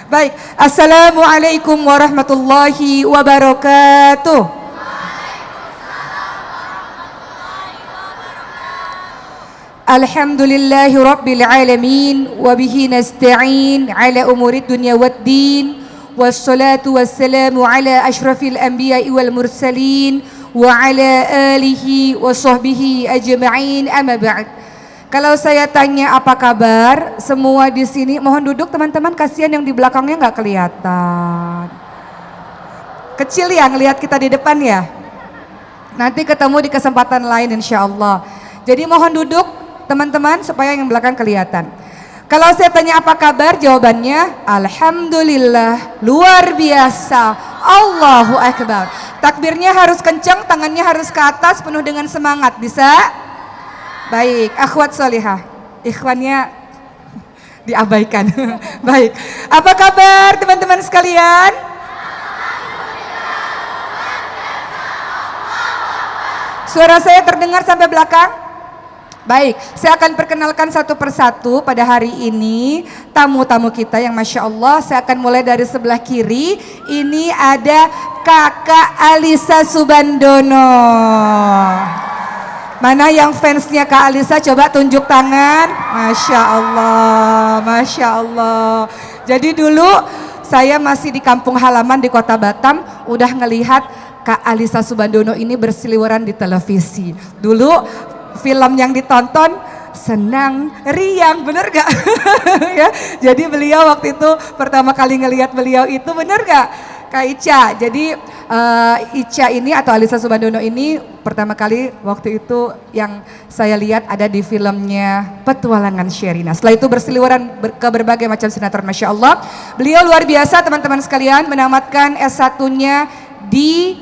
Baik, Assalamualaikum warahmatullahi wabarakatuh. Alhamdulillahi rabbil alamin wa bihi nasta'in ala umuri dunya waddin wassalatu wassalamu ala asyrafil anbiya'i wal mursalin wa ala alihi wa sahbihi ajma'in amma ba'd. Kalau saya tanya apa kabar semua di sini, mohon duduk teman-teman, kasihan yang di belakangnya nggak kelihatan. Kecil ya ngelihat kita di depan ya. Nanti ketemu di kesempatan lain insya Allah. Jadi mohon duduk teman-teman supaya yang belakang kelihatan. Kalau saya tanya apa kabar, jawabannya alhamdulillah, luar biasa, Allahu Akbar. Takbirnya harus kencang, tangannya harus ke atas, penuh dengan semangat. Bisa? Baik, akhwat solihah, ikhwannya diabaikan. Baik, apa kabar teman-teman sekalian? Suara saya terdengar sampai belakang? Baik, saya akan perkenalkan satu persatu pada hari ini tamu-tamu kita yang Masya Allah. Saya akan mulai dari sebelah kiri. Ini ada Kakak Alisa Subandono. Mana yang fansnya Kak Alisa? Coba tunjuk tangan. Masya Allah, Masya Allah. Jadi dulu saya masih di kampung halaman di kota Batam, udah ngelihat Kak Alisa Subandono ini berseliweran di televisi. Dulu film yang ditonton senang, riang, bener gak? Ya, jadi beliau waktu itu pertama kali ngelihat beliau itu, bener gak? Kak Ica, jadi Ica ini atau Alisa Subandono ini pertama kali waktu itu yang saya lihat ada di filmnya Petualangan Sherina. Setelah itu berseliweran ke berbagai macam sinetron, Masya Allah. Beliau luar biasa teman-teman sekalian, menamatkan S1-nya di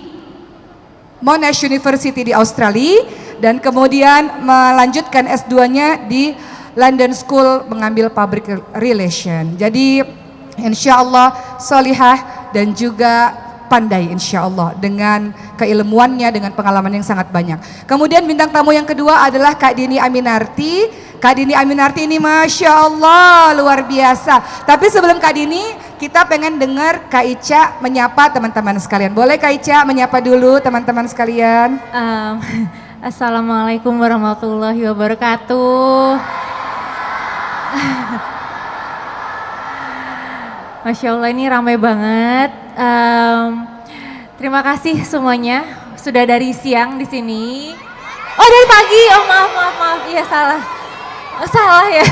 Monash University di Australia dan kemudian melanjutkan S2-nya di London School mengambil Public Relation. Jadi insya Allah solihah dan juga pandai insya Allah dengan keilmuannya, dengan pengalaman yang sangat banyak. Kemudian bintang tamu yang kedua adalah Kak Dini Aminarti. Kak Dini Aminarti ini Masya Allah luar biasa. Tapi sebelum Kak Dini, kita pengen dengar Kak Ica menyapa teman-teman sekalian. Boleh Kak Ica menyapa dulu teman-teman sekalian? Assalamualaikum warahmatullahi wabarakatuh. Masya Allah ini ramai banget. Terima kasih semuanya sudah dari siang di sini. Oh dari pagi, oh maaf, iya salah ya.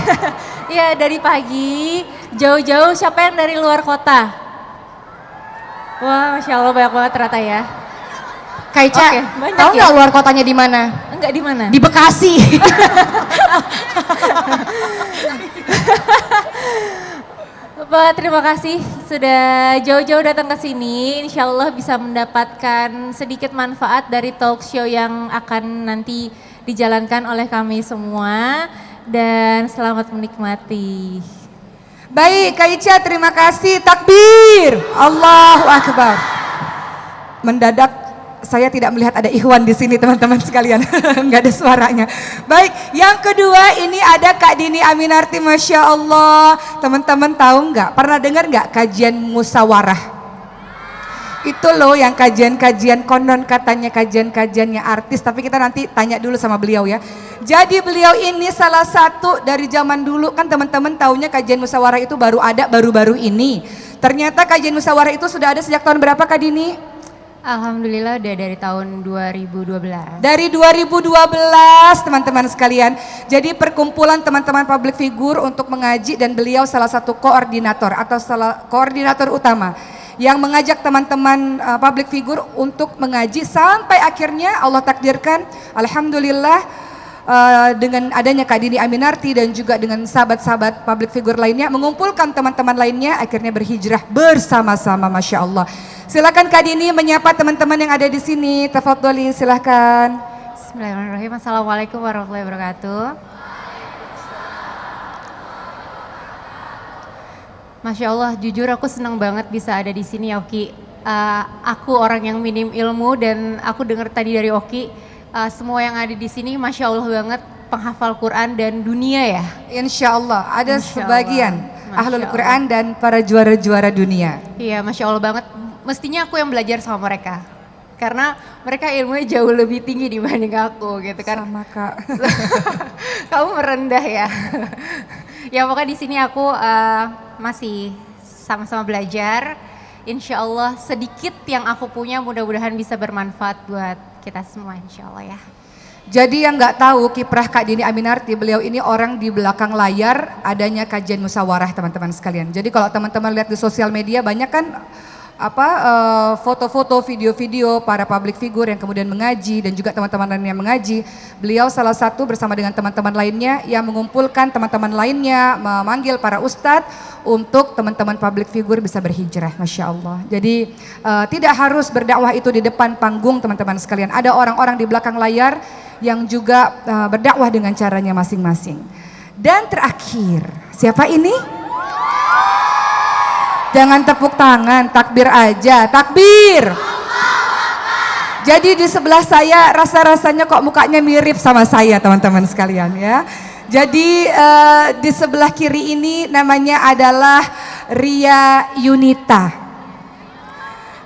Iya dari pagi, jauh-jauh. Siapa yang dari luar kota? Wah Masya Allah banyak banget ternyata ya. Kak Ica, tahu nggak luar kotanya di mana? Enggak, di mana? Di Bekasi. Bapak, terima kasih sudah jauh-jauh datang ke sini. Insya Allah bisa mendapatkan sedikit manfaat dari talk show yang akan nanti dijalankan oleh kami semua. Dan selamat menikmati. Baik, Kak Ica, terima kasih. Takbir, Allahu Akbar. Mendadak saya tidak melihat ada ikhwan di sini teman-teman sekalian, nggak ada suaranya. Baik, yang kedua ini ada Kak Dini Aminarti, Masya Allah. Teman-teman tahu nggak, pernah dengar nggak kajian musyawarah? Itu loh yang kajian-kajian, konon katanya kajian-kajiannya artis, tapi kita nanti tanya dulu sama beliau ya. Jadi beliau ini salah satu dari zaman dulu, kan teman-teman taunya kajian musyawarah itu baru ada baru-baru ini. Ternyata kajian musyawarah itu sudah ada sejak tahun berapa Kak Dini? Alhamdulillah udah dari tahun 2012. Dari 2012 teman-teman sekalian. Jadi perkumpulan teman-teman public figure untuk mengaji dan beliau salah satu koordinator atau koordinator utama yang mengajak teman-teman public figure untuk mengaji sampai akhirnya Allah takdirkan alhamdulillah dengan adanya Kak Dini Aminarti dan juga dengan sahabat-sahabat public figure lainnya mengumpulkan teman-teman lainnya akhirnya berhijrah bersama-sama, Masya Allah. Silakan Kak Dini menyapa teman-teman yang ada di sini. Tafadholi, silakan. Bismillahirrahmanirrahim. Assalamualaikum warahmatullahi wabarakatuh. Masya Allah, jujur aku senang banget bisa ada di sini Oki. Aku orang yang minim ilmu dan aku dengar tadi dari Oki, semua yang ada di sini Masya Allah banget penghafal Quran dan dunia ya. Insya Allah, ada Insya sebagian. Allah. Ahlul Quran dan para juara-juara dunia. Iya, Masya Allah banget. Mestinya aku yang belajar sama mereka. Karena mereka ilmunya jauh lebih tinggi dibanding aku gitu kan. Sama Kak. Kamu merendah ya. Ya pokoknya di sini aku masih sama-sama belajar. Insya Allah sedikit yang aku punya mudah-mudahan bisa bermanfaat buat kita semua insya Allah ya. Jadi yang nggak tahu kiprah Kak Dini Aminarti, beliau ini orang di belakang layar adanya kajian musyawarah teman-teman sekalian. Jadi kalau teman-teman lihat di sosial media banyak kan foto-foto, video-video para public figure yang kemudian mengaji dan juga teman-teman lainnya mengaji. Beliau salah satu bersama dengan teman-teman lainnya yang mengumpulkan teman-teman lainnya, memanggil para ustadz untuk teman-teman public figure bisa berhijrah, Masya Allah. Jadi tidak harus berdakwah itu di depan panggung teman-teman sekalian. Ada orang-orang di belakang layar yang juga berdakwah dengan caranya masing-masing. Dan terakhir, siapa ini? Jangan tepuk tangan, takbir aja, takbir. Jadi di sebelah saya rasa-rasanya kok mukanya mirip sama saya teman-teman sekalian ya. Jadi di sebelah kiri ini namanya adalah Ria Yunita.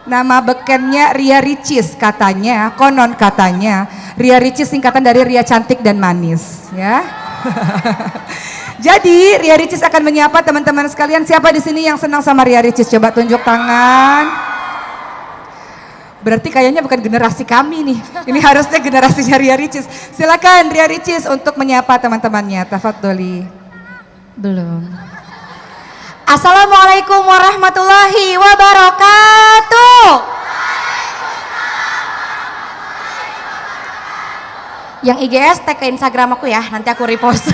Nama bekennya Ria Ricis katanya, konon katanya. Ria Ricis singkatan dari Ria Cantik dan Manis ya. Jadi Ria Ricis akan menyapa teman-teman sekalian. Siapa di sini yang senang sama Ria Ricis? Coba tunjuk tangan. Berarti kayaknya bukan generasi kami nih. Ini harusnya generasinya Ria Ricis. Silakan Ria Ricis untuk menyapa teman-temannya. Tafadholi. Belum. Assalamualaikum warahmatullahi wabarakatuh. Yang IGS tag ke Instagram aku ya, nanti aku repost.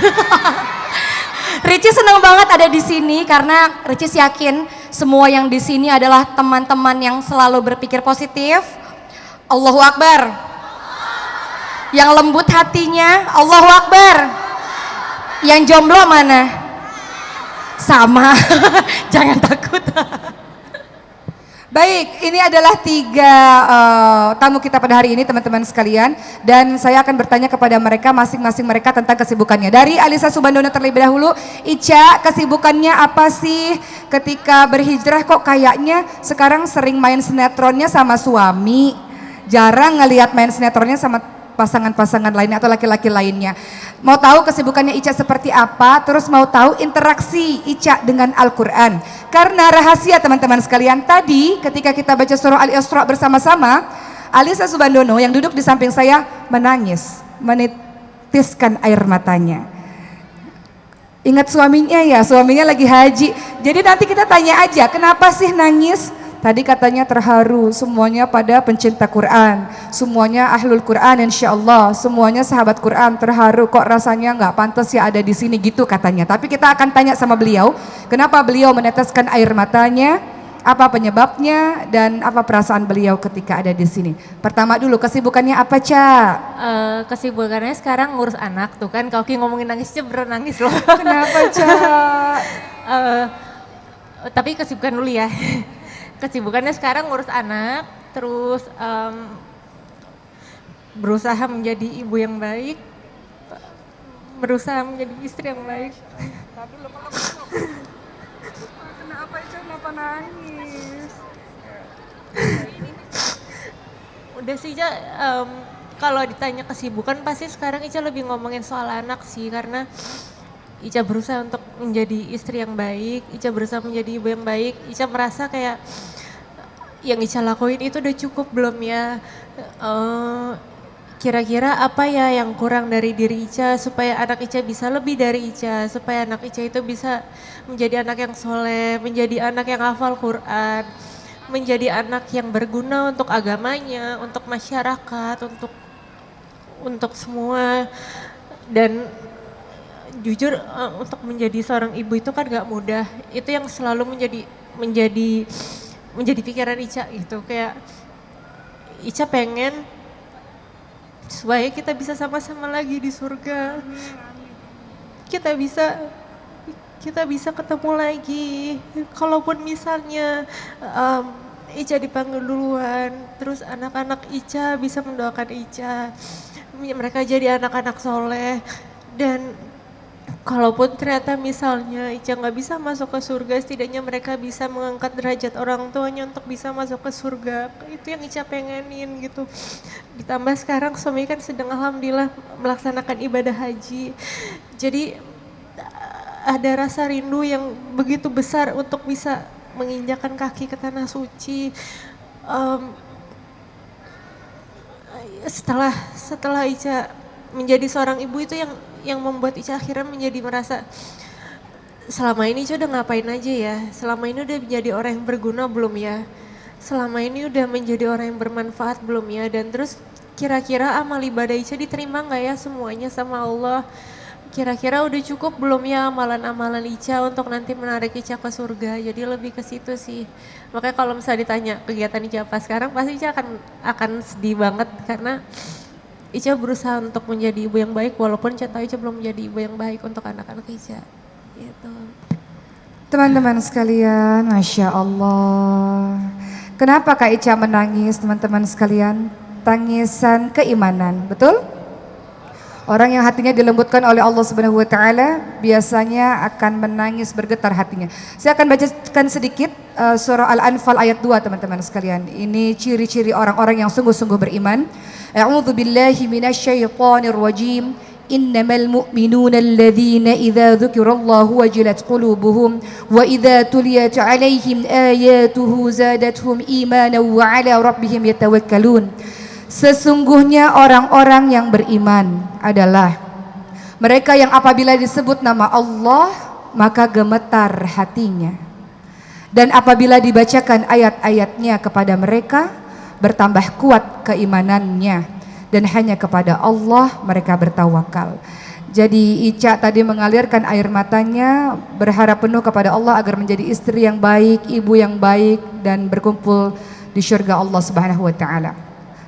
Ricis senang banget ada di sini karena Ricis yakin semua yang di sini adalah teman-teman yang selalu berpikir positif. Allahu Akbar. Yang lembut hatinya, Allahu Akbar. Yang jomblo mana? Sama. Jangan takut. Baik, ini adalah 3 tamu kita pada hari ini teman-teman sekalian. Dan saya akan bertanya kepada mereka, masing-masing mereka tentang kesibukannya. Dari Alisa Subandono terlebih dahulu. Ica, kesibukannya apa sih ketika berhijrah? Kok kayaknya sekarang sering main sinetronnya sama suami, jarang ngelihat main sinetronnya sama pasangan-pasangan lainnya atau laki-laki lainnya. Mau tahu kesibukannya Ica seperti apa? Terus mau tahu interaksi Ica dengan Al-Quran. Karena rahasia teman-teman sekalian, tadi ketika kita baca surah Al-Isra bersama-sama, Alisa Subandono yang duduk di samping saya menangis, menitiskan air matanya. Ingat suaminya ya, suaminya lagi haji. Jadi nanti kita tanya aja, kenapa sih nangis? Tadi katanya terharu, semuanya pada pencinta Quran, semuanya ahlul Quran insya Allah, semuanya sahabat Quran, terharu kok rasanya nggak pantas ya ada di sini gitu katanya. Tapi kita akan tanya sama beliau, kenapa beliau meneteskan air matanya, apa penyebabnya dan apa perasaan beliau ketika ada di sini. Pertama dulu, kesibukannya apa, Ca? Kesibukannya sekarang ngurus anak tuh kan, kalau Ki ngomongin nangisnya beneran nangis loh. Kenapa, Ca? Tapi kesibukan dulu ya. Kesibukannya sekarang ngurus anak, terus berusaha menjadi ibu yang baik, berusaha menjadi istri yang baik. Kenapa Ica, kenapa nangis? Udah sih Ica, kalau ditanya kesibukan pasti sekarang Ica lebih ngomongin soal anak sih, karena Ica berusaha untuk menjadi istri yang baik, Ica berusaha menjadi ibu yang baik. Ica merasa kayak yang Ica lakuin itu udah cukup belum ya? Kira-kira apa ya yang kurang dari diri Ica supaya anak Ica bisa lebih dari Ica, supaya anak Ica itu bisa menjadi anak yang soleh, menjadi anak yang hafal Quran, menjadi anak yang berguna untuk agamanya, untuk masyarakat, untuk semua. Dan jujur untuk menjadi seorang ibu itu kan gak mudah. Itu yang selalu menjadi pikiran Ica gitu. Kayak Ica pengen supaya kita bisa sama-sama lagi di surga. Kita bisa ketemu lagi. Kalaupun misalnya Ica dipanggil duluan, terus anak-anak Ica bisa mendoakan Ica. Mereka jadi anak-anak soleh. Dan kalaupun ternyata misalnya Ica nggak bisa masuk ke surga, setidaknya mereka bisa mengangkat derajat orang tuanya untuk bisa masuk ke surga. Itu yang Ica pengenin gitu. Ditambah sekarang suami kan sedang alhamdulillah melaksanakan ibadah haji. Jadi ada rasa rindu yang begitu besar untuk bisa menginjakan kaki ke tanah suci. Em, setelah Ica menjadi seorang ibu, itu yang membuat Ica akhirnya menjadi merasa selama ini Ica udah ngapain aja ya, selama ini udah menjadi orang yang berguna belum ya, selama ini udah menjadi orang yang bermanfaat belum ya, dan terus kira-kira amal ibadah Ica diterima nggak ya semuanya sama Allah, kira-kira udah cukup belum ya amalan-amalan Ica untuk nanti menarik Ica ke surga. Jadi lebih ke situ sih. Makanya kalau misalnya ditanya kegiatan Ica apa sekarang, pasti Ica akan sedih banget karena Ica berusaha untuk menjadi ibu yang baik, walaupun Ica tahu Ica belum menjadi ibu yang baik untuk anak-anak Ica. Gitu. Teman-teman sekalian, Masya Allah. Kenapa Kak Ica menangis teman-teman sekalian? Tangisan keimanan, betul? Orang yang hatinya dilembutkan oleh Allah Subhanahu wa taala biasanya akan menangis bergetar hatinya. Saya akan bacakan sedikit surah Al-Anfal ayat 2 teman-teman sekalian. Ini ciri-ciri orang-orang yang sungguh-sungguh beriman. A'udzu billahi minasyaitonir rajim. Innamal mu'minuna alladzina idza dzukirallahu wajilat qulubuhum wa idza tuliyat 'alaihim ayatuhu zadatuhum imanan wa 'ala rabbihim yatawakkalun. Sesungguhnya orang-orang yang beriman adalah mereka yang apabila disebut nama Allah maka gemetar hatinya, dan apabila dibacakan ayat-ayatnya kepada mereka bertambah kuat keimanannya, dan hanya kepada Allah mereka bertawakal. Jadi Ica tadi mengalirkan air matanya berharap penuh kepada Allah agar menjadi istri yang baik, ibu yang baik, dan berkumpul di syurga Allah Subhanahu wa taala.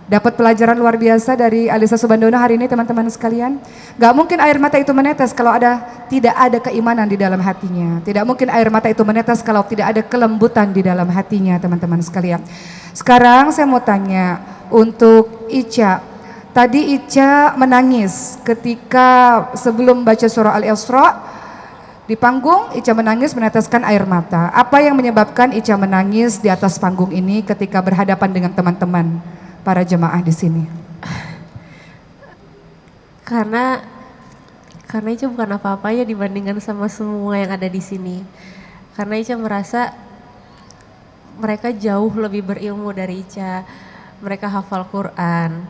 Dapat pelajaran luar biasa dari Alisa Subandono hari ini teman-teman sekalian. Gak mungkin air mata itu menetes kalau tidak ada keimanan di dalam hatinya. Tidak mungkin air mata itu menetes kalau tidak ada kelembutan di dalam hatinya teman-teman sekalian. Sekarang saya mau tanya untuk Ica. Tadi Ica menangis ketika sebelum baca surah Al-Isra di panggung. Ica menangis meneteskan air mata. Apa yang menyebabkan Ica menangis di atas panggung ini ketika berhadapan dengan teman-teman para jemaah di sini? Karena Ica bukan apa-apa ya dibandingkan sama semua yang ada di sini. Karena Ica merasa mereka jauh lebih berilmu dari Ica. Mereka hafal Quran,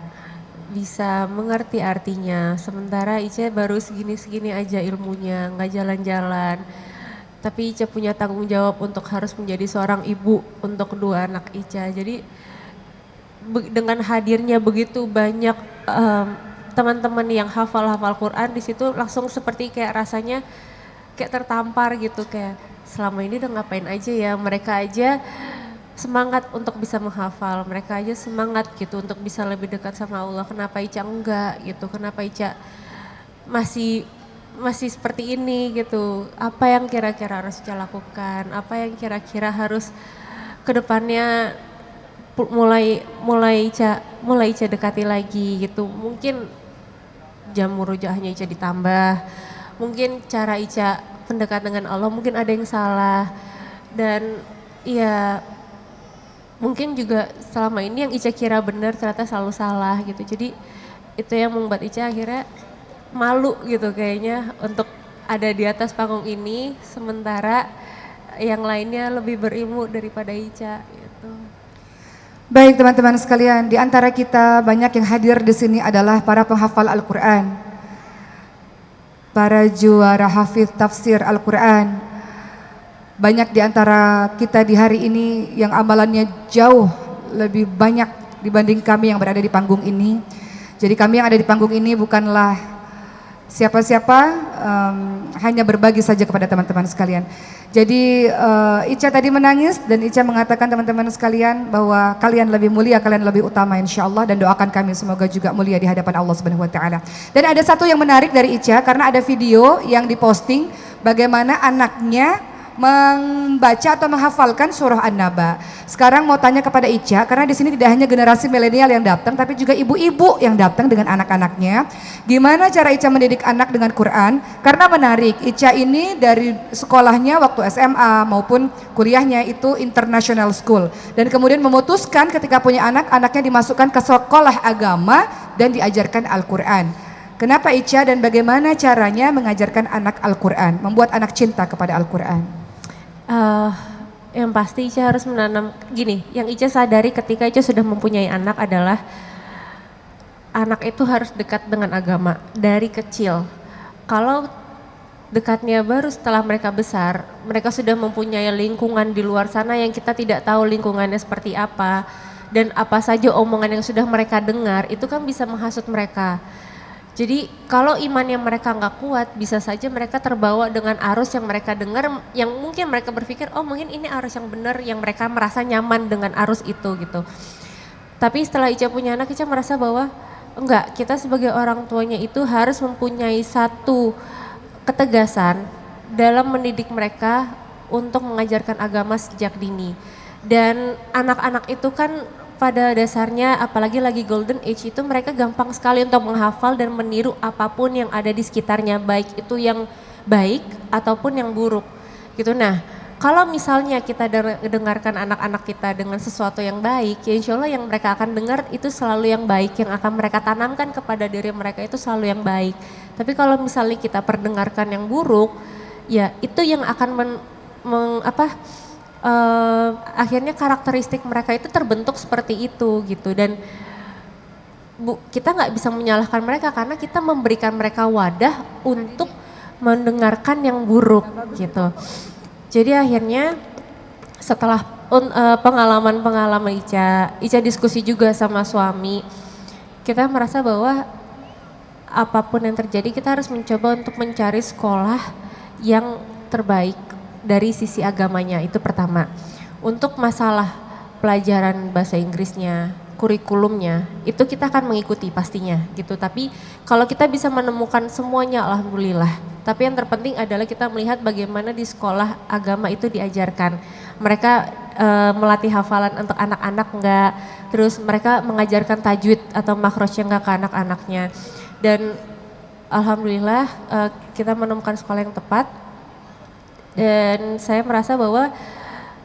bisa mengerti artinya. Sementara Ica baru segini-segini aja ilmunya, nggak jalan-jalan. Tapi Ica punya tanggung jawab untuk harus menjadi seorang ibu untuk kedua anak Ica. Jadi dengan hadirnya begitu banyak teman-teman yang hafal Quran di situ, langsung seperti kayak rasanya kayak tertampar gitu, kayak selama ini udah ngapain aja ya, mereka aja semangat untuk bisa menghafal, mereka aja semangat gitu untuk bisa lebih dekat sama Allah, kenapa Ica enggak gitu, kenapa Ica masih seperti ini gitu, apa yang kira-kira harus Ica lakukan, apa yang kira-kira harus kedepannya mulai Ica dekati lagi gitu. Mungkin jam murojaahnya Ica ditambah, mungkin cara Ica pendekat dengan Allah mungkin ada yang salah, dan ya mungkin juga selama ini yang Ica kira benar ternyata selalu salah gitu. Jadi itu yang membuat Ica akhirnya malu gitu kayaknya untuk ada di atas panggung ini, sementara yang lainnya lebih berilmu daripada Ica gitu. Baik teman-teman sekalian, di antara kita banyak yang hadir di sini adalah para penghafal Al-Quran, para juara hafiz tafsir Al-Quran. Banyak di antara kita di hari ini yang amalannya jauh lebih banyak dibanding kami yang berada di panggung ini. Jadi kami yang ada di panggung ini bukanlah siapa-siapa, hanya berbagi saja kepada teman-teman sekalian. Jadi Ica tadi menangis dan Ica mengatakan teman-teman sekalian bahwa kalian lebih mulia, kalian lebih utama insya Allah, dan doakan kami semoga juga mulia di hadapan Allah Subhanahu wa taala. Dan ada satu yang menarik dari Ica, karena ada video yang diposting bagaimana anaknya membaca atau menghafalkan surah An-Naba. Sekarang mau tanya kepada Ica, karena di sini tidak hanya generasi milenial yang datang, tapi juga ibu-ibu yang datang dengan anak-anaknya. Gimana cara Ica mendidik anak dengan Quran? Karena menarik, Ica ini dari sekolahnya waktu SMA maupun kuliahnya itu international school, dan kemudian memutuskan ketika punya anak, anaknya dimasukkan ke sekolah agama dan diajarkan Al-Quran. Kenapa Ica dan bagaimana caranya mengajarkan anak Al-Quran, membuat anak cinta kepada Al-Quran? Yang pasti Ica harus menanam gini, yang Ica sadari ketika Ica sudah mempunyai anak adalah anak itu harus dekat dengan agama dari kecil. Kalau dekatnya baru setelah mereka besar, mereka sudah mempunyai lingkungan di luar sana yang kita tidak tahu lingkungannya seperti apa, dan apa saja omongan yang sudah mereka dengar itu kan bisa menghasut mereka. Jadi kalau imannya mereka nggak kuat, bisa saja mereka terbawa dengan arus yang mereka dengar, yang mungkin mereka berpikir, oh mungkin ini arus yang benar, yang mereka merasa nyaman dengan arus itu gitu. Tapi setelah Ica punya anak, Ica merasa bahwa enggak, kita sebagai orang tuanya itu harus mempunyai satu ketegasan dalam mendidik mereka untuk mengajarkan agama sejak dini. Dan anak-anak itu kan pada dasarnya, apalagi lagi golden age itu, mereka gampang sekali untuk menghafal dan meniru apapun yang ada di sekitarnya, baik itu yang baik ataupun yang buruk gitu. Nah, kalau misalnya kita dengarkan anak-anak kita dengan sesuatu yang baik, ya insya Allah yang mereka akan dengar itu selalu yang baik, yang akan mereka tanamkan kepada diri mereka itu selalu yang baik. Tapi kalau misalnya kita perdengarkan yang buruk, ya itu yang akan akhirnya karakteristik mereka itu terbentuk seperti itu gitu. Dan kita nggak bisa menyalahkan mereka karena kita memberikan mereka wadah untuk mendengarkan yang buruk gitu. Jadi akhirnya setelah pengalaman Ica diskusi juga sama suami, kita merasa bahwa apapun yang terjadi kita harus mencoba untuk mencari sekolah yang terbaik dari sisi agamanya, itu pertama. Untuk masalah pelajaran bahasa Inggrisnya, kurikulumnya, itu kita akan mengikuti pastinya gitu. Tapi kalau kita bisa menemukan semuanya, alhamdulillah. Tapi yang terpenting adalah kita melihat bagaimana di sekolah agama itu diajarkan. Mereka melatih hafalan untuk anak-anak enggak, terus mereka mengajarkan tajwid atau makhrajnya enggak ke anak-anaknya. Dan alhamdulillah kita menemukan sekolah yang tepat. Dan saya merasa bahwa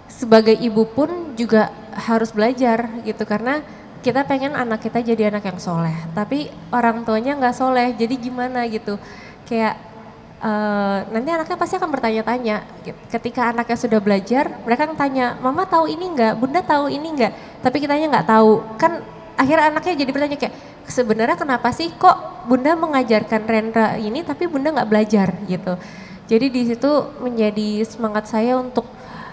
sebagai ibu pun juga harus belajar gitu, karena kita pengen anak kita jadi anak yang soleh, tapi orang tuanya nggak soleh, jadi gimana gitu. Kayak nanti anaknya pasti akan bertanya-tanya. Ketika anaknya sudah belajar, mereka akan tanya, mama tahu ini nggak, bunda tahu ini nggak, tapi kitanya nggak tahu. Kan akhirnya anaknya jadi bertanya kayak, sebenarnya kenapa sih kok bunda mengajarkan Rendra ini tapi bunda nggak belajar gitu. Jadi di situ menjadi semangat saya untuk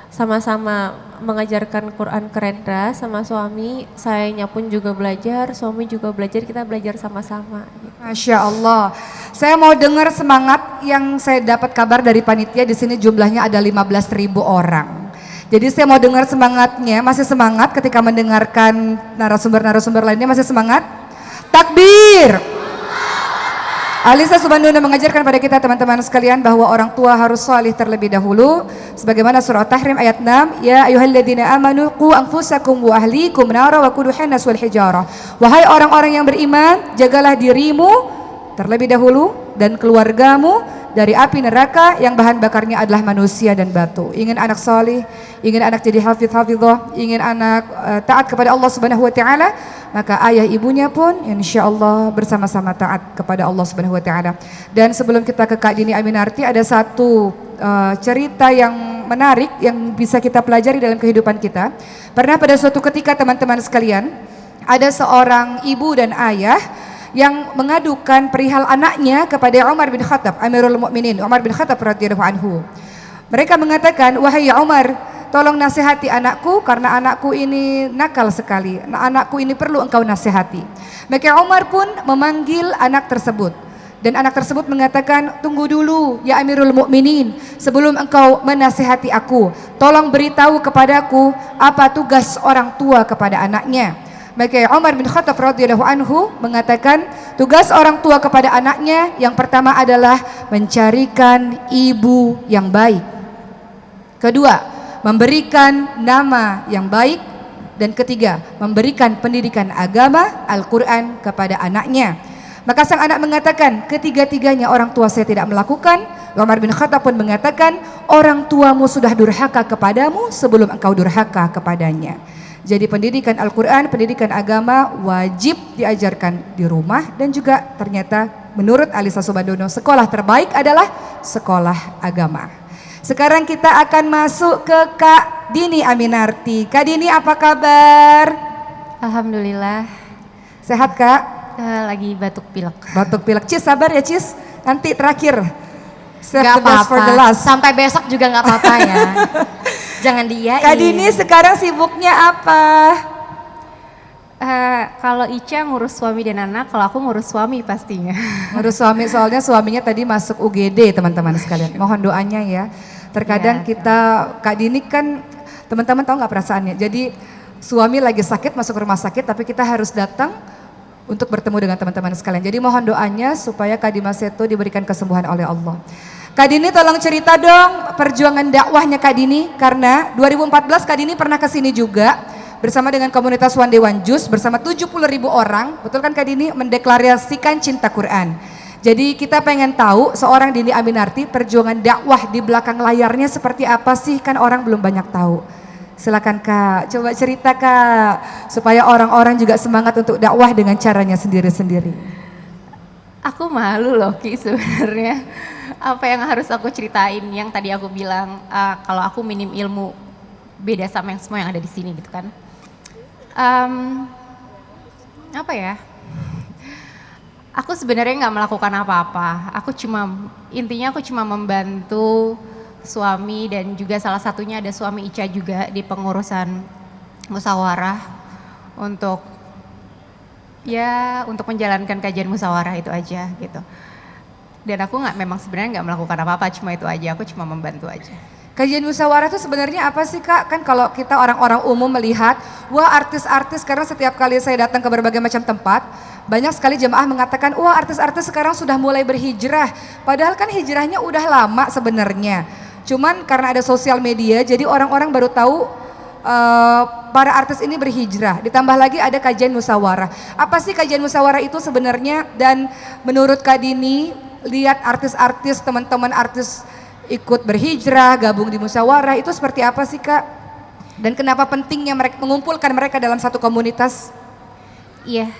sama-sama mengajarkan Quran ke Rendra sama suami. Sayanya pun juga belajar, suami juga belajar, kita belajar sama-sama. Gitu. Masya Allah. Saya mau dengar semangat yang saya dapat kabar dari panitia, di sini jumlahnya ada 15.000 orang. Jadi saya mau dengar semangatnya, masih semangat ketika mendengarkan narasumber-narasumber lainnya, masih semangat? Takbir! Alisa Subanduna mengajarkan pada kita teman-teman sekalian bahwa orang tua harus salih terlebih dahulu, sebagaimana surah Tahrim ayat 6, ya ayyuhalladzina amanu qu anfusakum wa ahlikum nara wa quduhan nas wal hijarah. Wahai orang-orang yang beriman, jagalah dirimu terlebih dahulu dan keluargamu dari api neraka yang bahan bakarnya adalah manusia dan batu. Ingin anak salih, ingin anak jadi hafidh-hafidhah, ingin anak taat kepada Allah Subhanahu wa taala, maka ayah ibunya pun insyaallah bersama-sama taat kepada Allah Subhanahu wa taala. Dan sebelum kita ke Kak Dini Aminarti, ada satu cerita yang menarik yang bisa kita pelajari dalam kehidupan kita. Pernah pada suatu ketika teman-teman sekalian, ada seorang ibu dan ayah yang mengadukan perihal anaknya kepada Umar bin Khattab, Amirul Mukminin, Umar bin Khattab radhiyallahu anhu. Mereka mengatakan, wahai Umar, tolong nasihati anakku karena anakku ini nakal sekali. Anakku ini perlu engkau nasihati. Maka Umar pun memanggil anak tersebut. Dan anak tersebut mengatakan, tunggu dulu ya Amirul Mukminin, sebelum engkau menasihati aku, tolong beritahu kepadaku apa tugas orang tua kepada anaknya. Maka Umar bin Khattab radhiyallahu anhu mengatakan, tugas orang tua kepada anaknya yang pertama adalah mencarikan ibu yang baik. Kedua, memberikan nama yang baik. Dan ketiga, memberikan pendidikan agama Al-Quran kepada anaknya. Maka sang anak mengatakan, ketiga-tiganya orang tua saya tidak melakukan. Umar bin Khattab pun mengatakan, orang tuamu sudah durhaka kepadamu sebelum engkau durhaka kepadanya. Jadi pendidikan Al-Quran, pendidikan agama wajib diajarkan di rumah. Dan juga ternyata menurut Alisa Subandono, sekolah terbaik adalah sekolah agama. Sekarang kita akan masuk ke Kak Dini Aminarti. Kak Dini, apa kabar? Alhamdulillah. Sehat Kak? Lagi batuk pilek. Batuk pilek. Cis, sabar ya Cis. Nanti terakhir. Save Gak the best for the apa-apa. last. Sampai besok juga gak apa-apa ya. Jangan diain. Kak Dini sekarang sibuknya apa? Kalau Ica ngurus suami dan anak, kalau aku ngurus suami pastinya. Ngurus suami, soalnya suaminya tadi masuk UGD teman-teman sekalian. Mohon doanya ya. Terkadang Ya, kita, Kak Dini kan teman-teman tahu nggak perasaannya. Jadi suami lagi sakit masuk rumah sakit, tapi kita harus datang untuk bertemu dengan teman-teman sekalian. Jadi mohon doanya supaya Kak Dimas Seto diberikan kesembuhan oleh Allah. Kak Dini tolong cerita dong perjuangan dakwahnya Kak Dini, karena 2014 Kak Dini pernah kesini juga bersama dengan komunitas One Day One Juice bersama 70.000 orang, betul kan Kak Dini, mendeklarasikan cinta Quran. Jadi kita pengen tahu seorang Dini Aminarti perjuangan dakwah di belakang layarnya seperti apa sih, kan orang belum banyak tahu. Silakan Kak, coba cerita Kak, supaya orang-orang juga semangat untuk dakwah dengan caranya sendiri-sendiri. Aku malu loh Ki sebenarnya. Apa yang harus aku ceritain, yang tadi aku bilang kalau aku minim ilmu beda sama yang semua yang ada di sini gitu kan. Apa ya? Aku sebenarnya nggak melakukan apa-apa. Intinya aku cuma membantu suami, dan juga salah satunya ada suami Ica juga di pengurusan musyawarah untuk menjalankan kajian musyawarah itu aja gitu. Dan aku memang sebenarnya nggak melakukan apa-apa, cuma itu aja. Aku cuma membantu aja. Kajian musyawarah itu sebenarnya apa sih Kak? Kan kalau kita orang-orang umum melihat, wah artis-artis, karena setiap kali saya datang ke berbagai macam tempat, banyak sekali jemaah mengatakan, wah artis-artis sekarang sudah mulai berhijrah. Padahal kan hijrahnya udah lama sebenarnya. Cuman karena ada sosial media, jadi orang-orang baru tahu para artis ini berhijrah. Ditambah lagi ada kajian musyawarah. Apa sih kajian musyawarah itu sebenarnya? Dan menurut Kak Dini, lihat artis-artis, teman-teman artis ikut berhijrah, gabung di musyawarah, itu seperti apa sih Kak? Dan kenapa pentingnya mereka mengumpulkan mereka dalam satu komunitas? Iya,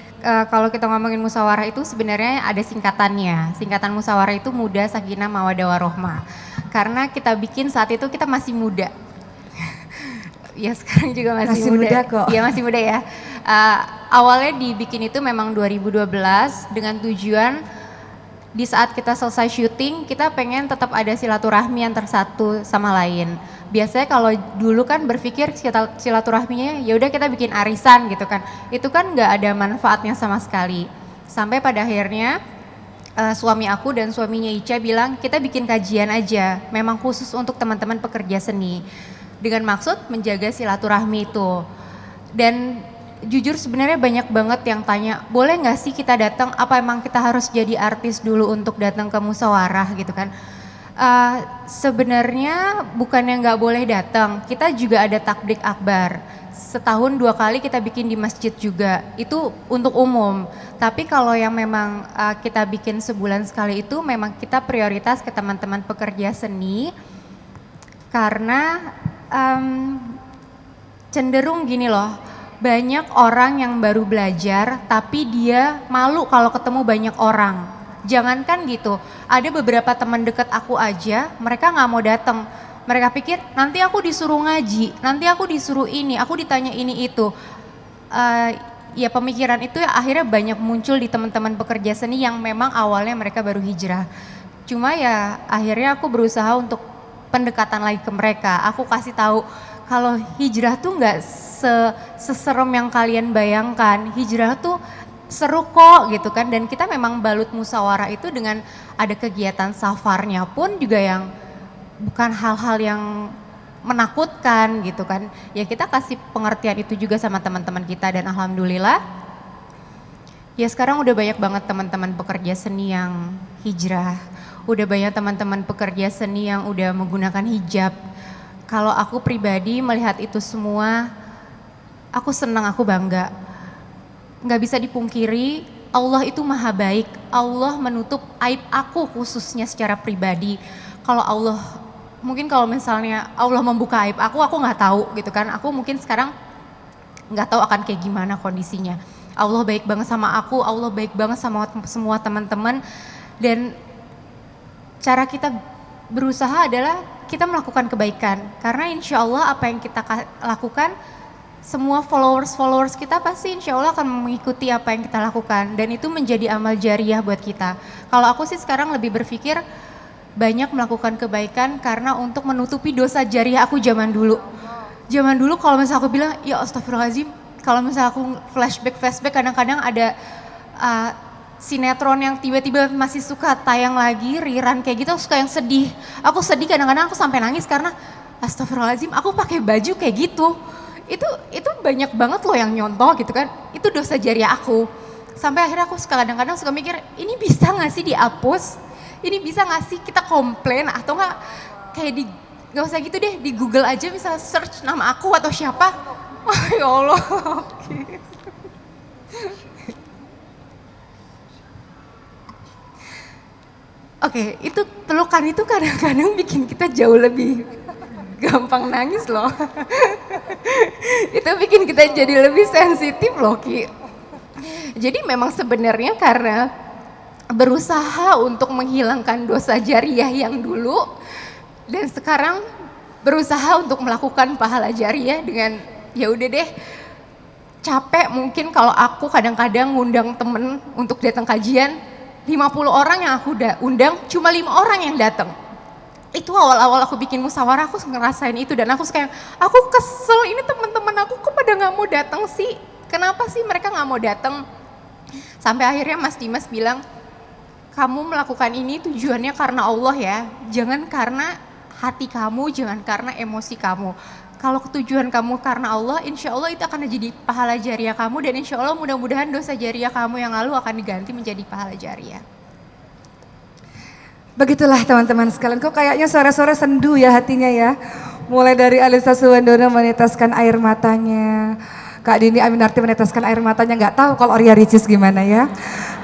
kalau kita ngomongin musyawarah itu sebenarnya ada singkatannya. Singkatan musyawarah itu muda, sakinah, mawaddah, warohmah. Karena kita bikin saat itu kita masih muda. Ya sekarang juga masih muda kok. Iya masih muda ya. Awalnya dibikin itu memang 2012 dengan tujuan di saat kita selesai syuting, kita pengen tetap ada silaturahmi antar satu sama lain. Biasanya kalau dulu kan berpikir silaturahminya ya udah kita bikin arisan gitu kan. Itu kan nggak ada manfaatnya sama sekali. Sampai pada akhirnya suami aku dan suaminya Ica bilang kita bikin kajian aja, memang khusus untuk teman-teman pekerja seni. Dengan maksud menjaga silaturahmi itu. Dan jujur sebenarnya banyak banget yang tanya, boleh nggak sih kita datang? Apa emang kita harus jadi artis dulu untuk datang ke musyawarah gitu kan? Sebenarnya bukannya nggak boleh datang, kita juga ada takbik akbar. Setahun 2 kali kita bikin di masjid juga, itu untuk umum. Tapi kalau yang memang kita bikin sebulan sekali itu memang kita prioritas ke teman-teman pekerja seni, karena cenderung gini loh, banyak orang yang baru belajar tapi dia malu kalau ketemu banyak orang. Jangankan gitu, ada beberapa teman dekat aku aja, mereka nggak mau datang. Mereka pikir nanti aku disuruh ngaji, nanti aku disuruh ini, aku ditanya ini itu. Ya pemikiran itu ya akhirnya banyak muncul di teman-teman pekerja seni yang memang awalnya mereka baru hijrah. Cuma ya akhirnya aku berusaha untuk pendekatan lagi ke mereka. Aku kasih tahu kalau hijrah tuh nggak seserem yang kalian bayangkan. Hijrah tuh seru kok gitu kan, dan kita memang balut musyawarah itu dengan ada kegiatan safarnya pun juga yang bukan hal-hal yang menakutkan gitu kan. Ya kita kasih pengertian itu juga sama teman-teman kita, dan alhamdulillah ya sekarang udah banyak banget teman-teman pekerja seni yang hijrah. Udah banyak teman-teman pekerja seni yang udah menggunakan hijab. kalau aku pribadi melihat itu semua, aku senang, aku bangga. Nggak bisa dipungkiri, Allah itu maha baik. Allah menutup aib aku khususnya secara pribadi. Kalau Allah, mungkin kalau misalnya Allah membuka aib aku nggak tahu gitu kan. Aku mungkin sekarang nggak tahu akan kayak gimana kondisinya. Allah baik banget sama aku, Allah baik banget sama semua teman-teman. Dan cara kita berusaha adalah kita melakukan kebaikan. Karena insya Allah apa yang kita lakukan, semua followers kita pasti insya Allah akan mengikuti apa yang kita lakukan. Dan itu menjadi amal jariah buat kita. Kalau aku sih sekarang lebih berpikir banyak melakukan kebaikan karena untuk menutupi dosa jariah aku zaman dulu. Zaman dulu kalau misalnya aku bilang, ya astagfirullahaladzim, kalau misalnya aku flashback kadang-kadang ada sinetron yang tiba-tiba masih suka tayang lagi, rerun kayak gitu, aku suka yang sedih. Aku sedih kadang-kadang aku sampai nangis karena astagfirullahaladzim, aku pakai baju kayak gitu. Itu banyak banget loh yang nyontoh gitu kan. Itu dosa jariah aku. Sampai akhirnya aku kadang-kadang suka mikir, ini bisa gak sih dihapus? Ini bisa gak sih kita komplain atau gak kayak gak usah gitu deh, di Google aja bisa search nama aku atau siapa. Oh ya Allah. Oke, itu pelukan itu kadang-kadang bikin kita jauh lebih gampang nangis loh. Itu bikin kita jadi lebih sensitif loh, Ki. Jadi memang sebenarnya karena berusaha untuk menghilangkan dosa jariah yang dulu, dan sekarang berusaha untuk melakukan pahala jariah dengan ya udah deh, capek mungkin kalau aku kadang-kadang ngundang temen untuk datang kajian, 50 orang yang aku undang, cuma 5 orang yang datang. Itu awal-awal aku bikin musyawarah, aku ngerasain itu dan aku kayak, aku kesel, ini teman-teman aku kok pada nggak mau datang sih? Kenapa sih mereka nggak mau datang? Sampai akhirnya Mas Dimas bilang, kamu melakukan ini tujuannya karena Allah ya, jangan karena hati kamu, jangan karena emosi kamu. Kalau tujuan kamu karena Allah, insya Allah itu akan jadi pahala jariah kamu, dan insya Allah mudah-mudahan dosa jariah kamu yang lalu akan diganti menjadi pahala jariah. Begitulah teman-teman sekalian, kok kayaknya sore-sore sendu ya hatinya ya. Mulai dari Alisa Suwandono meneteskan air matanya, Kak Dini Aminarti meneteskan air matanya, nggak tahu kalau Ria Ricis gimana ya.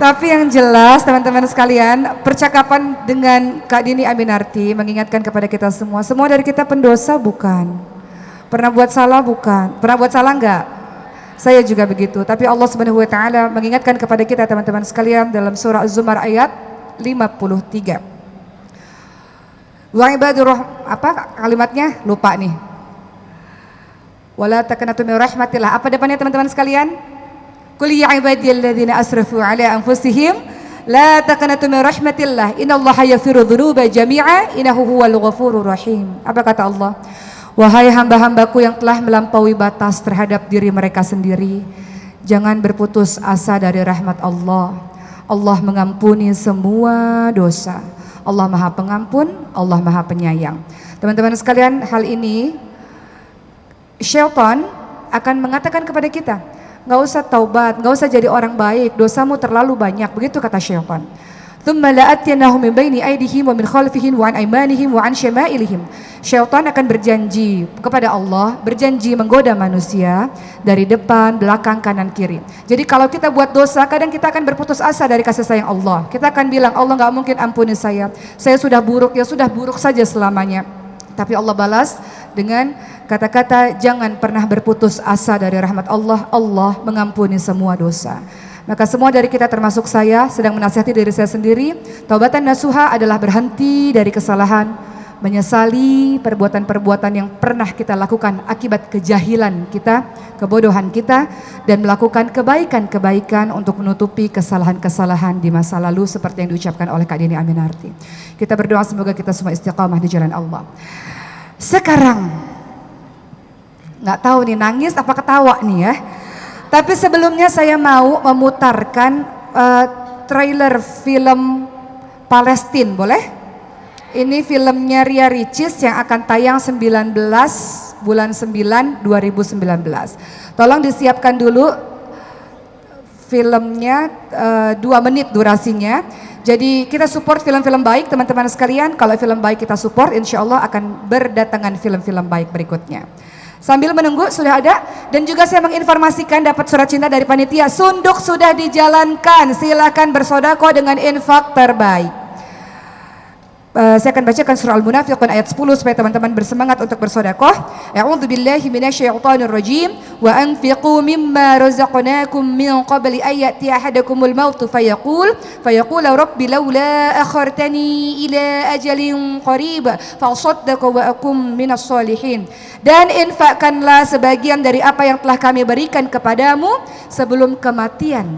Tapi yang jelas teman-teman sekalian, percakapan dengan Kak Dini Aminarti mengingatkan kepada kita semua dari kita pendosa bukan? Pernah buat salah bukan? Pernah buat salah enggak? Saya juga begitu. Tapi Allah Subhanahu wa taala mengingatkan kepada kita teman-teman sekalian dalam surah Az-Zumar ayat 53. Wa ibadur apa kalimatnya? Lupa nih. Wala taqnatu min rahmatillah. Apa depannya teman-teman sekalian? Qul ya ibadiyalladzina asrafu ala anfusihim la taqnatu min rahmatillah. Innallaha yaghfiru dzunuba jami'a innahu huwal ghafurur rahim. Apa kata Allah? Wahai hamba-hambaku yang telah melampaui batas terhadap diri mereka sendiri, jangan berputus asa dari rahmat Allah. Allah mengampuni semua dosa. Allah Maha Pengampun, Allah Maha Penyayang. Teman-teman sekalian, hal ini syaitan akan mengatakan kepada kita, nggak usah taubat, nggak usah jadi orang baik, dosamu terlalu banyak. Begitu kata syaitan. Tsumma la'atyanahum min baini aydihim wa min khalfihim wa an aymanihim wa an syama'ilihim. Syaitan akan berjanji kepada Allah, berjanji menggoda manusia dari depan, belakang, kanan, kiri. Jadi kalau kita buat dosa, kadang kita akan berputus asa dari kasih sayang Allah. Kita akan bilang, Allah nggak mungkin ampuni saya sudah buruk, ya sudah buruk saja selamanya. Tapi Allah balas dengan kata-kata, jangan pernah berputus asa dari rahmat Allah. Allah mengampuni semua dosa. Maka semua dari kita termasuk saya sedang menasihati diri saya sendiri, taubatan nasuha adalah berhenti dari kesalahan, menyesali perbuatan-perbuatan yang pernah kita lakukan akibat kejahilan kita, kebodohan kita, dan melakukan kebaikan-kebaikan untuk menutupi kesalahan-kesalahan di masa lalu seperti yang diucapkan oleh Kak Dini Aminarti. Kita berdoa semoga kita semua istiqamah di jalan Allah. Sekarang nggak tahu nih nangis apa ketawa nih ya. Tapi sebelumnya saya mau memutarkan trailer film Palestina, boleh? Ini filmnya Ria Ricis yang akan tayang 19 bulan 9 2019. Tolong disiapkan dulu filmnya 2 menit durasinya. Jadi kita support film-film baik teman-teman sekalian. Kalau film baik kita support, insya Allah akan berdatangan film-film baik berikutnya. Sambil menunggu sudah ada, dan juga saya menginformasikan dapat surat cinta dari panitia. Sunduk sudah dijalankan, silakan bersedekah dengan infak terbaik. Saya akan bacakan surah Al-Munafiqun ayat 10 supaya teman-teman bersemangat untuk bersedekah. A'udzu billahi minasyaitonir rajim. Wa anfiqu mimma razaqnakum min qabli an ya'tiya ahadakumul maut fayaqul rabbi laula akhartani ila ajalin qarib fa asaddaqa wa akum minas solihin. Dan infakkanlah sebagian dari apa yang telah kami berikan kepadamu sebelum kematian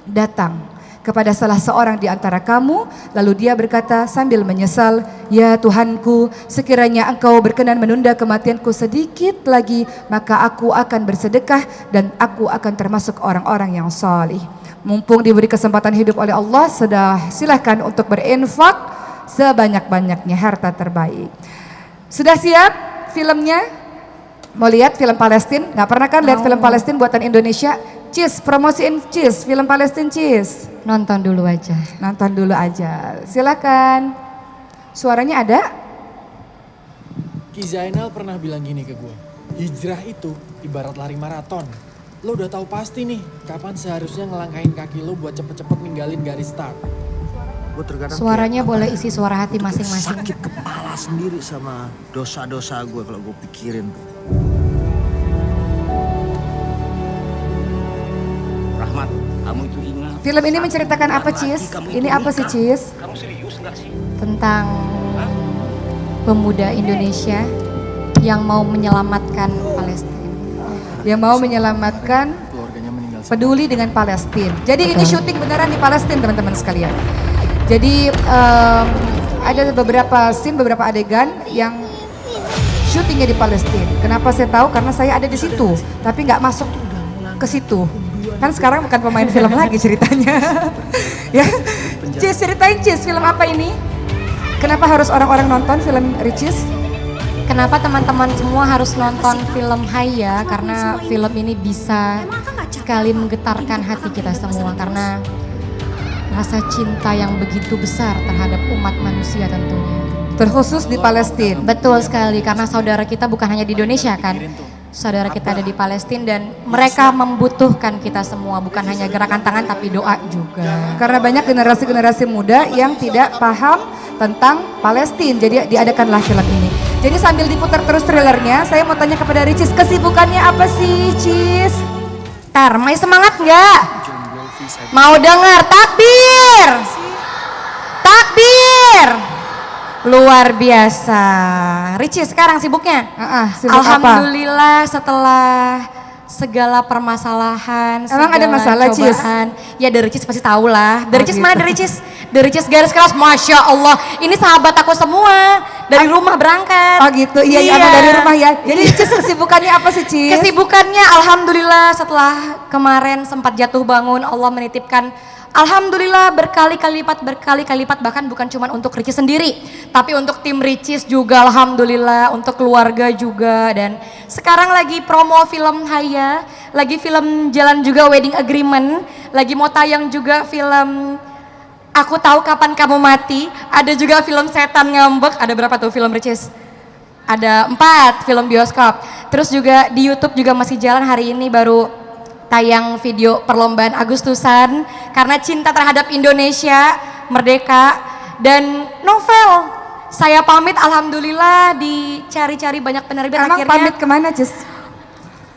datang kepada salah seorang di antara kamu, lalu dia berkata sambil menyesal, ya Tuhanku, sekiranya engkau berkenan menunda kematianku sedikit lagi, maka aku akan bersedekah dan aku akan termasuk orang-orang yang salih. Mumpung diberi kesempatan hidup oleh Allah, sudah silahkan untuk berinfak sebanyak-banyaknya harta terbaik. Sudah siap filmnya? Mau lihat film Palestina? Nggak pernah kan lihat film Palestina buatan Indonesia? Cis, promosiin Cis, film Palestina Cis. Nonton dulu aja. Nonton dulu aja. Silakan. Suaranya ada? Ki Zainal pernah bilang gini ke gue, hijrah itu ibarat lari maraton. Lo udah tahu pasti nih kapan seharusnya ngelangkahin kaki lo buat cepet-cepet ninggalin garis start. Suaranya boleh isi suara hati masing-masing. Sakit kepala sendiri sama dosa-dosa gue kalau gue pikirin tuh. Rahmat, kamu itu ingat. Film ini menceritakan apa, Cis? Ini apa sih, Cis? Kamu serius nggak sih? Tentang pemuda Indonesia yang mau menyelamatkan Palestina. Yang mau menyelamatkan, Keluarganya meninggal. peduli dengan Palestina. Jadi ini syuting beneran di Palestina, teman-teman sekalian. Jadi ada beberapa scene, beberapa adegan yang syutingnya di Palestina. Kenapa saya tahu? Karena saya ada di situ, tapi nggak masuk ke situ. Kan sekarang bukan pemain film lagi ceritanya. Ya, Cis, ceritain Cis, film apa ini? Kenapa harus orang-orang nonton film Ricis? Kenapa teman-teman semua harus nonton film Haya? Karena film ini bisa sekali menggetarkan hati kita semua. Karena rasa cinta yang begitu besar terhadap umat manusia tentunya. Terkhusus di Palestina. Betul sekali, karena saudara kita bukan hanya di Indonesia kan. Saudara kita ada di Palestina dan mereka membutuhkan kita semua, bukan hanya gerakan tangan tapi doa juga. Karena banyak generasi-generasi muda yang tidak paham tentang Palestina, jadi diadakanlah film ini. Jadi sambil diputar terus trailernya, saya mau tanya kepada Ricis, kesibukannya apa sih, Cis? Tar, mau semangat nggak? Mau dengar takbir? Takbir! Luar biasa. Ricis sekarang sibuknya? Sibuk apa? Alhamdulillah setelah segala permasalahan, Emang ada segala masalah, Cis? cobaan. Ya dari Ricis pasti tahu lah. Dari Ricis gitu. mana dari Ricis? Dari Ricis garis keras, Masya Allah. Ini sahabat aku semua. Dari rumah berangkat. Oh gitu, iya, emang dari rumah ya. Jadi Cis kesibukannya apa sih, Cis? Kesibukannya alhamdulillah setelah kemarin sempat jatuh bangun, Allah menitipkan alhamdulillah berkali-kali lipat, bahkan bukan cuma untuk Ricis sendiri, tapi untuk tim Ricis juga alhamdulillah, untuk keluarga juga. Dan sekarang lagi promo film Haya, lagi film jalan juga Wedding Agreement, lagi mau tayang juga film Aku Tahu Kapan Kamu Mati, ada juga film Setan Ngambek. Ada berapa tuh film Ricis? Ada 4 film bioskop. Terus juga di YouTube juga masih jalan, hari ini baru tayang video perlombaan Agustusan karena cinta terhadap Indonesia merdeka. Dan novel saya pamit alhamdulillah dicari-cari banyak penerbit. Emang akhirnya pamit kemana, Cis?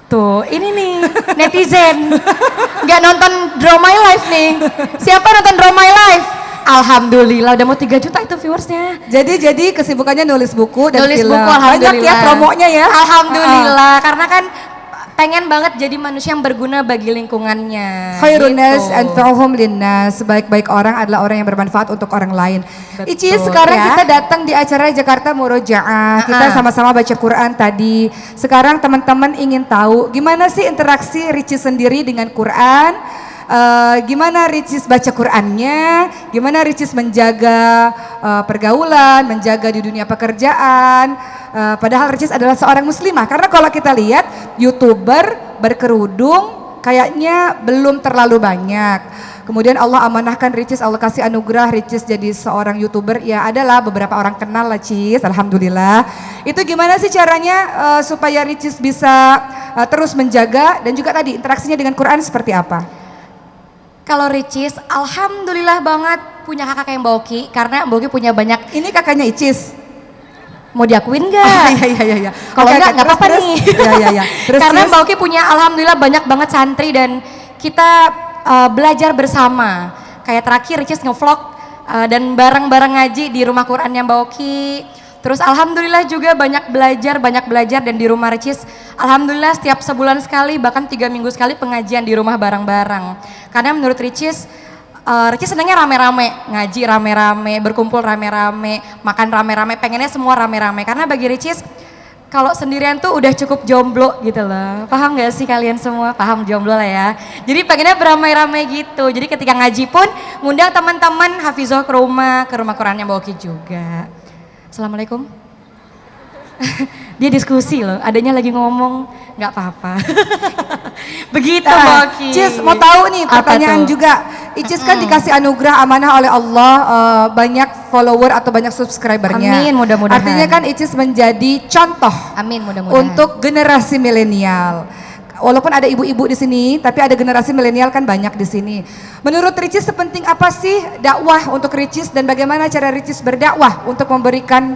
tuh ini nih netizen nggak nonton Draw My Life nih. Siapa nonton Draw My Life? Alhamdulillah udah mau 3 juta itu viewersnya. Jadi kesibukannya nulis buku dan Nulis film. buku alhamdulillah. Banyak ya promonya ya. Alhamdulillah karena kan pengen banget jadi manusia yang berguna bagi lingkungannya. Khairun nas gitu. anfa'uhum linnas. Sebaik-baik orang adalah orang yang bermanfaat untuk orang lain. Betul, Ici, sekarang ya. kita datang di acara Jakarta Murojaah. Kita sama-sama baca Quran tadi. Sekarang teman-teman ingin tahu gimana sih interaksi Ricis sendiri dengan Quran? Gimana Ricis baca Qurannya? Gimana Ricis menjaga pergaulan, menjaga di dunia pekerjaan? Padahal Ricis adalah seorang muslimah. Karena kalau kita lihat YouTuber berkerudung kayaknya belum terlalu banyak. Kemudian Allah amanahkan Ricis, Allah kasih anugerah Ricis jadi seorang YouTuber. Ya adalah beberapa orang kenal lah Cis, alhamdulillah. Itu gimana sih caranya supaya Ricis bisa terus menjaga dan juga tadi interaksinya dengan Quran seperti apa? Kalau Ricis, alhamdulillah banget punya kakak kayak Mbak Oki, karena Mbak Oki punya banyak. Ini kakaknya Icis. Mau diakuin nggak? Oh, iya. Kalau Oke, nggak apa-apa terus. nih. Iya. Terus, Karena Cis? Mbak Oki punya alhamdulillah banyak banget santri dan kita belajar bersama. Kayak terakhir Ricis ngevlog dan bareng-bareng ngaji di rumah Qurannya Mbak Oki. Terus alhamdulillah juga banyak belajar dan di rumah Ricis alhamdulillah setiap sebulan sekali bahkan 3 minggu sekali pengajian di rumah bareng-bareng. Karena menurut Ricis senangnya rame-rame, ngaji rame-rame, berkumpul rame-rame, makan rame-rame, pengennya semua rame-rame. Karena bagi Ricis kalau sendirian tuh udah cukup jomblo gitu loh. Paham gak sih kalian semua? Paham jomblo lah ya. Jadi pengennya beramai-ramai gitu. Jadi ketika ngaji pun ngundang teman-teman Hafizoh ke rumah Qurannya Mbak Oki juga. Assalamualaikum. Dia diskusi loh, adanya lagi ngomong, nggak apa-apa. Begitu Mbak Oki. Cis mau tahu nih Apa pertanyaan tuh? juga. Icis kan dikasih anugerah amanah oleh Allah banyak follower atau banyak subscribernya. Amin, mudah-mudahan. Artinya kan Icis menjadi contoh Amin, mudah-mudahan. untuk generasi milenial. Walaupun ada ibu-ibu di sini, tapi ada generasi milenial kan banyak di sini. Menurut Ricis sepenting apa sih dakwah untuk Ricis dan bagaimana cara Ricis berdakwah untuk memberikan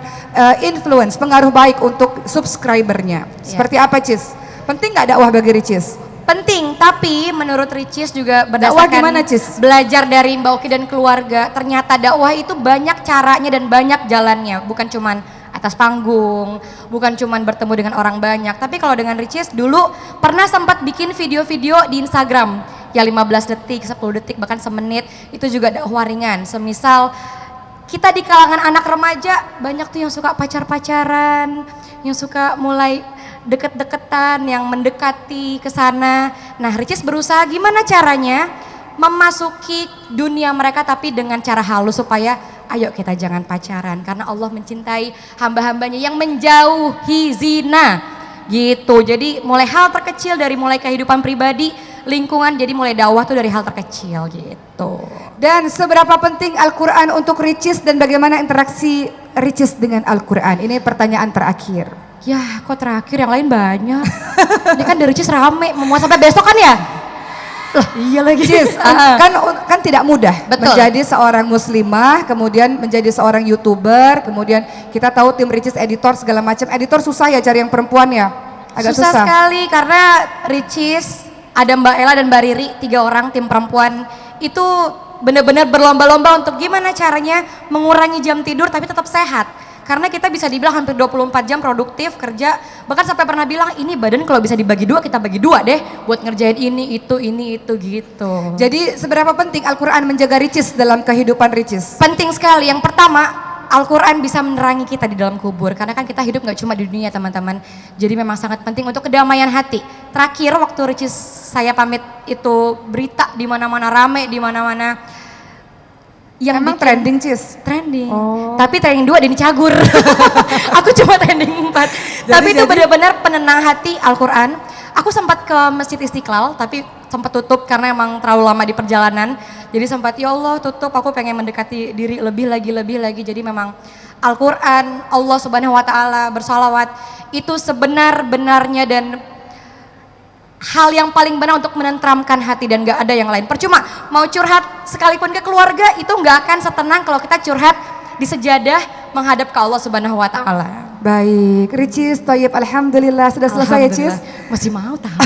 influence, pengaruh baik untuk subscribernya? Seperti apa Cis? Penting nggak dakwah bagi Ricis? Penting, tapi menurut Ricis juga Dakwah berdasarkan gimana, Cis? belajar dari Mbak Oki dan keluarga, ternyata dakwah itu banyak caranya dan banyak jalannya, bukan cuman atas panggung, bukan cuman bertemu dengan orang banyak. Tapi kalau dengan Ricis dulu pernah sempat bikin video-video di Instagram, ya 15 detik, 10 detik, bahkan semenit, itu juga dakwah ringan. Semisal kita di kalangan anak remaja banyak tuh yang suka pacar-pacaran, yang suka mulai deket-deketan, yang mendekati ke sana. Nah, Ricis berusaha gimana caranya memasuki dunia mereka tapi dengan cara halus supaya ayo kita jangan pacaran karena Allah mencintai hamba-hambanya yang menjauhi zina gitu. Jadi mulai hal terkecil dari mulai kehidupan pribadi, lingkungan, jadi mulai dakwah tuh dari hal terkecil gitu. Dan seberapa penting Al-Quran untuk Ricis dan bagaimana interaksi Ricis dengan Al-Quran? Ini pertanyaan terakhir. Ya kok terakhir, yang lain banyak. Ini kan dari Ricis rame, mau sampai besok kan ya? Lah iya lagi. Cis, kan tidak mudah Betul. menjadi seorang muslimah, kemudian menjadi seorang YouTuber, kemudian kita tahu tim Ricis editor segala macam. Editor susah ya cari yang perempuan ya? Agak Susah sekali karena Ricis, ada Mbak Ella dan Mbak Riri, 3 orang tim perempuan itu benar-benar berlomba-lomba untuk gimana caranya mengurangi jam tidur tapi tetap sehat. Karena kita bisa dibilang hampir 24 jam produktif kerja, bahkan sampai pernah bilang ini badan kalau bisa dibagi 2 kita bagi 2 deh buat ngerjain ini itu gitu. Jadi seberapa penting Al-Quran menjaga Ricis dalam kehidupan Ricis? Penting sekali. Yang pertama, Al-Quran bisa menerangi kita di dalam kubur. Karena kan kita hidup gak cuma di dunia teman-teman. Jadi memang sangat penting untuk kedamaian hati. Terakhir waktu Ricis saya pamit itu berita di mana-mana rame, di mana-mana. Yang Emang bikin- trending Cis? Trending. Oh. Tapi trending 2 Denny Cagur. Aku cuma trending 4. Tapi itu benar-benar penenang hati Al-Quran. Aku sempat ke Masjid Istiqlal tapi sempat tutup karena emang terlalu lama di perjalanan. Jadi sempat ya Allah tutup, aku pengen mendekati diri lebih lagi. Jadi memang Al-Quran, Allah Subhanahu wa taala, bersalawat itu sebenar-benarnya dan hal yang paling benar untuk menenteramkan hati dan gak ada yang lain. Percuma mau curhat sekalipun ke keluarga itu gak akan setenang kalau kita curhat di sejadah menghadap ke Allah Subhanahu wa taala. Baik, Ricis, Thayyib, alhamdulillah sudah selesai ya Cis? Masih mau tahu.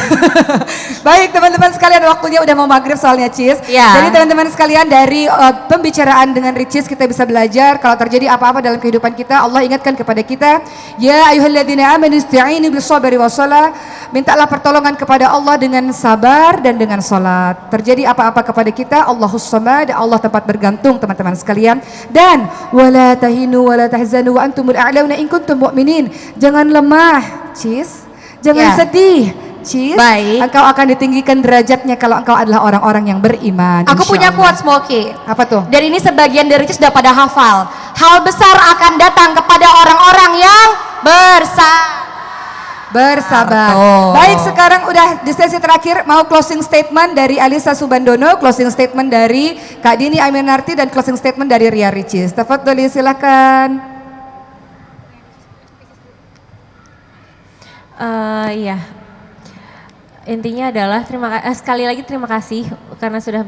Baik teman-teman sekalian, waktunya udah mau maghrib soalnya Cis. Iya. Jadi teman-teman sekalian dari pembicaraan dengan Ricis kita bisa belajar kalau terjadi apa-apa dalam kehidupan kita, Allah ingatkan kepada kita, ya ayyuhalladzina amanu ista'inu bis-sabri was-shalah, mintalah pertolongan kepada Allah dengan sabar dan dengan salat. Terjadi apa-apa kepada kita, Allahus Samad, Allah tempat bergantung teman-teman sekalian. Dan wala tahinu wala tahzanu wa antumul a'launa in kuntum mu'minin. Jangan lemah, Cis. Jangan Ya. sedih, Cis. Baik. Engkau akan ditinggikan derajatnya kalau engkau adalah orang-orang yang beriman. Aku punya insyaallah. quotes Moki. Apa tuh? Dan ini sebagian dari sudah pada hafal. Hal besar akan datang kepada orang-orang yang bersabar. Bersabar. Baik, sekarang udah di sesi terakhir, mau closing statement dari Alisa Subandono, closing statement dari Kak Dini Aminarti, dan closing statement dari Ria Ricis. Tafadholi, silakan. Iya. Intinya adalah sekali lagi terima kasih karena sudah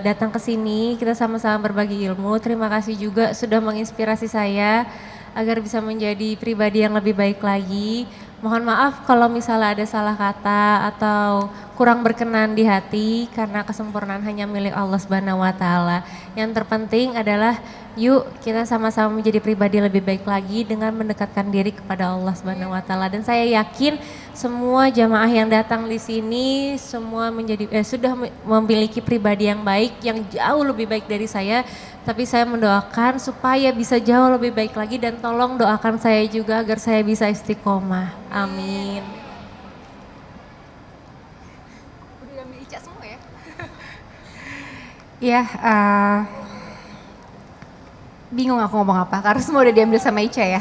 datang ke sini, kita sama-sama berbagi ilmu. Terima kasih juga sudah menginspirasi saya agar bisa menjadi pribadi yang lebih baik lagi. Mohon maaf kalau misalnya ada salah kata atau kurang berkenan di hati karena kesempurnaan hanya milik Allah Subhanahu wa taala. Yang terpenting adalah yuk kita sama-sama menjadi pribadi lebih baik lagi dengan mendekatkan diri kepada Allah Subhanahu wa taala. Dan saya yakin semua jamaah yang datang di sini semua sudah memiliki pribadi yang baik, yang jauh lebih baik dari saya. Tapi saya mendoakan supaya bisa jauh lebih baik lagi dan tolong doakan saya juga agar saya bisa istiqomah. Amin. Ya, bingung aku ngomong apa karena semua udah diambil sama Ica ya.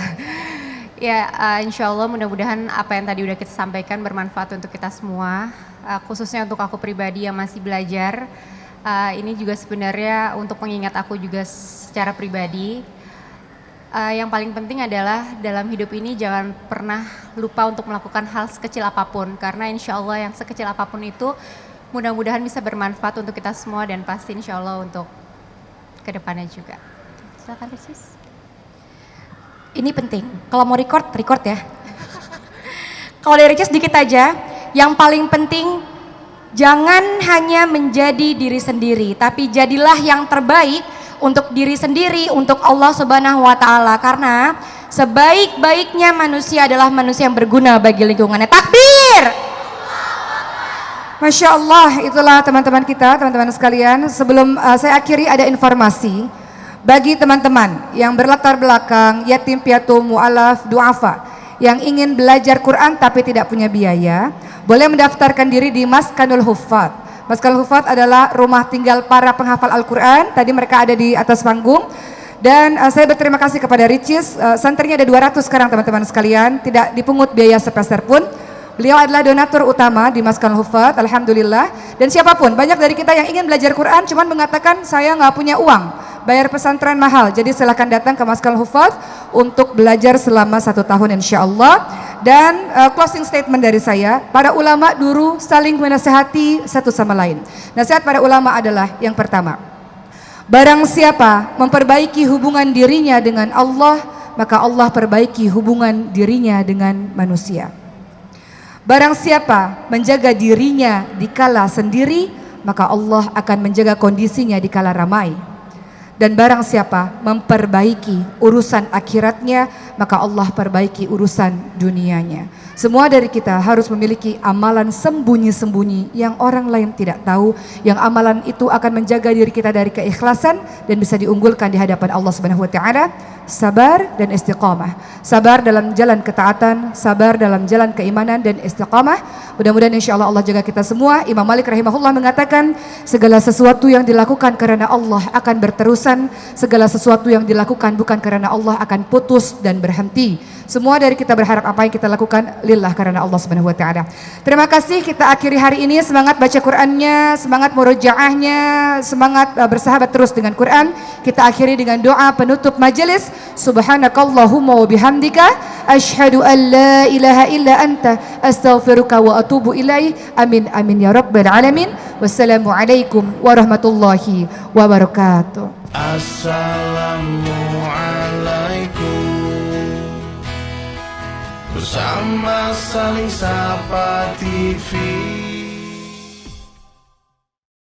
Ya, insya Allah mudah-mudahan apa yang tadi udah kita sampaikan bermanfaat untuk kita semua, khususnya untuk aku pribadi yang masih belajar. Ini juga sebenarnya untuk mengingat aku juga secara pribadi. Yang paling penting adalah dalam hidup ini jangan pernah lupa untuk melakukan hal sekecil apapun, karena insya Allah yang sekecil apapun itu mudah-mudahan bisa bermanfaat untuk kita semua dan pasti insya Allah untuk kedepannya juga. Silakan Ricis. Ini penting, kalau mau record ya. Kalau dari Ricis sedikit aja, yang paling penting jangan hanya menjadi diri sendiri, tapi jadilah yang terbaik untuk diri sendiri, untuk Allah Subhanahu wa taala, karena sebaik-baiknya manusia adalah manusia yang berguna bagi lingkungannya. Takbir! Masya Allah, itulah teman-teman kita, teman-teman sekalian. Sebelum saya akhiri, ada informasi bagi teman-teman yang berlatar belakang yatim piatu, mu'alaf, du'afa, yang ingin belajar Quran tapi tidak punya biaya, boleh mendaftarkan diri di Maskanul Huffaz. Maskanul Huffaz adalah rumah tinggal para penghafal Al-Quran. Tadi mereka ada di atas panggung. Dan saya berterima kasih kepada Ricis, santrinya ada 200 sekarang teman-teman sekalian, tidak dipungut biaya sepeser pun. Beliau adalah donatur utama di Maskanul Huffaz, alhamdulillah. Dan siapapun, banyak dari kita yang ingin belajar Quran cuman mengatakan saya nggak punya uang, bayar pesantren mahal. Jadi silahkan datang ke Maskanul Huffaz untuk belajar selama 1 tahun insya Allah. Dan closing statement dari saya, para ulama dulu saling menasihati satu sama lain. Nasihat para ulama adalah yang pertama, barang siapa memperbaiki hubungan dirinya dengan Allah, maka Allah perbaiki hubungan dirinya dengan manusia. Barang siapa menjaga dirinya dikala sendiri, maka Allah akan menjaga kondisinya dikala ramai. Dan barang siapa memperbaiki urusan akhiratnya, maka Allah perbaiki urusan dunianya. Semua dari kita harus memiliki amalan sembunyi-sembunyi yang orang lain tidak tahu, yang amalan itu akan menjaga diri kita dari keikhlasan dan bisa diunggulkan di hadapan Allah Subhanahu wa taala. Sabar dan istiqamah. Sabar dalam jalan ketaatan, sabar dalam jalan keimanan dan istiqamah. Mudah-mudahan insyaallah Allah jaga kita semua. Imam Malik rahimahullah mengatakan, segala sesuatu yang dilakukan karena Allah akan berterusan, segala sesuatu yang dilakukan bukan karena Allah akan putus dan berhenti. Semua dari kita berharap apa yang kita lakukan lillah karena Allah Subhanahu wa taala. Terima kasih, kita akhiri hari ini semangat baca Qur'annya, semangat murojaahnya, semangat bersahabat terus dengan Quran. Kita akhiri dengan doa penutup majelis. Subhanakallahumma wa bihamdika asyhadu an la ilaha illa anta astaghfiruka wa atubu ilaih. Amin amin ya rabbal alamin. Wassalamualaikum warahmatullahi wabarakatuh. Assalamualaikum. Bersama saling sapa TV.